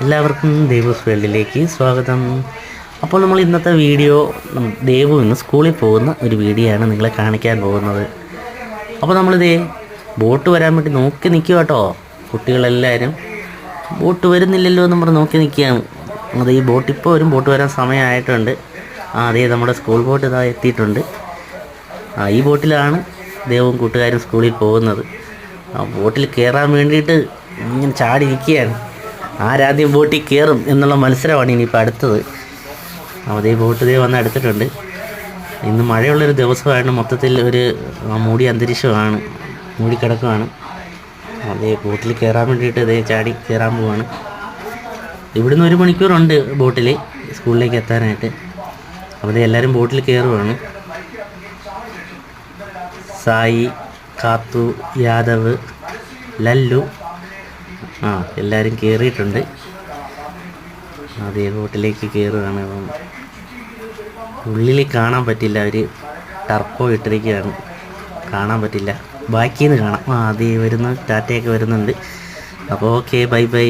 എല്ലാവർക്കും ദേവൂസ് വേൾഡിലേക്ക് സ്വാഗതം. അപ്പോൾ നമ്മൾ ഇന്നത്തെ വീഡിയോ ദേവു ഇന്ന് സ്കൂളിൽ പോകുന്ന ഒരു വീഡിയോ ആണ് നിങ്ങളെ കാണിക്കാൻ പോകുന്നത്. അപ്പോൾ നമ്മളിതേ ബോട്ട് വരാൻ വേണ്ടി നോക്കി നിൽക്കുക കേട്ടോ. കുട്ടികളെല്ലാവരും ബോട്ട് വരുന്നില്ലല്ലോ എന്ന് പറഞ്ഞ് നോക്കി നിൽക്കുകയാണ്. അത് ഈ ബോട്ട് ഇപ്പോൾ വരും, ബോട്ട് വരാൻ സമയമായിട്ടുണ്ട്. അതേ നമ്മുടെ സ്കൂൾ ബോട്ട് ഇതാ എത്തിയിട്ടുണ്ട്. ഈ ബോട്ടിലാണ് ദേവും കൂട്ടുകാരും സ്കൂളിൽ പോകുന്നത്. ആ ബോട്ടിൽ കയറാൻ വേണ്ടിയിട്ട് ഇങ്ങനെ ചാടി നിൽക്കുകയാണ്. ആരാദ്യം ബോട്ടിൽ കയറും എന്നുള്ള മത്സരമാണ് ഇനിയിപ്പോൾ അടുത്തത്. അതേ ബോട്ട് വന്ന് എടുത്തിട്ടുണ്ട്. ഇന്ന് മഴയുള്ളൊരു ദിവസമാണ്, മൊത്തത്തിൽ ഒരു മൂടി അന്തരീക്ഷമാണ്, മൂടിക്കിടക്കുകയാണ്. അതേ ബോട്ടിൽ കയറാൻ വേണ്ടിയിട്ട് അതേ ചാടി കയറാൻ പോവാണ്. ഇവിടുന്ന് 1 മണിക്കൂറുണ്ട് ബോട്ടിൽ സ്കൂളിലേക്ക് എത്താനായിട്ട്. അപ്പോൾ എല്ലാവരും ബോട്ടിൽ കയറുവാണ്. സായി, കാത്തു, യാദവ്, ലല്ലു എല്ലാവരും കയറിയിട്ടുണ്ട്. അതേ ബോട്ടിലേക്ക് കയറുകയാണ്. ഉള്ളിൽ കാണാൻ പറ്റില്ല, അവർ ടർപ്പോ ഇട്ടിരിക്കുകയാണ്, കാണാൻ പറ്റില്ല. ബാക്കിൽ നിന്ന് കാണാം. അതേ വരുന്ന ടാറ്റയൊക്കെ വരുന്നുണ്ട്. അപ്പോൾ ഓക്കെ, ബൈ ബൈ.